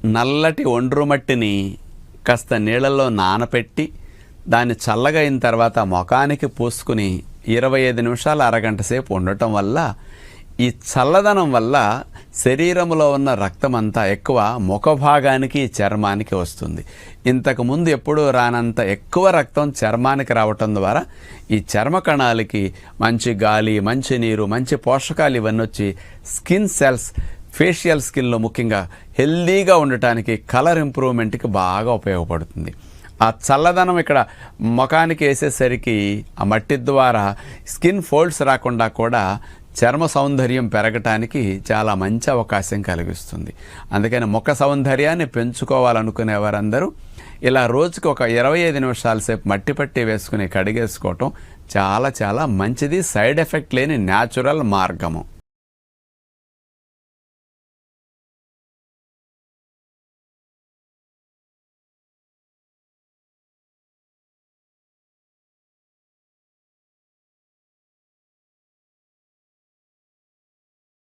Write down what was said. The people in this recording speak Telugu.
నల్లటి ఒండ్రు మట్టిని కాస్త నీళ్ళల్లో నానపెట్టి దాన్ని చల్లగా అయిన తర్వాత ముఖానికి పూసుకుని 25 నిమిషాలు అరగంట సేపు ఉండటం వల్ల ఈ చల్లదనం వల్ల శరీరంలో ఉన్న రక్తం అంతా ఎక్కువ ముఖ భాగానికి చర్మానికి వస్తుంది. ఇంతకుముందు ఎప్పుడూ రానంత ఎక్కువ రక్తం చర్మానికి రావటం ద్వారా ఈ చర్మ కణాలకి మంచి గాలి, మంచి నీరు, మంచి పోషకాలు ఇవన్నీ వచ్చి స్కిన్ సెల్స్, ఫేషియల్ స్కిన్లో ముఖ్యంగా హెల్దీగా ఉండటానికి, కలర్ ఇంప్రూవ్మెంట్కి బాగా ఉపయోగపడుతుంది. ఆ చల్లదనం ఇక్కడ ముఖానికి వేసేసరికి ఆ మట్టి ద్వారా స్కిన్ ఫోల్డ్స్ రాకుండా కూడా చర్మ సౌందర్యం పెరగటానికి చాలా మంచి అవకాశం కలిగిస్తుంది. అందుకని ముఖ సౌందర్యాన్ని పెంచుకోవాలనుకునే వారందరూ ఇలా రోజుకి ఒక 25 నిమిషాల సేపు మట్టి పట్టి వేసుకుని కడిగేసుకోవటం చాలా చాలా మంచిది. సైడ్ ఎఫెక్ట్ లేని న్యాచురల్ మార్గము.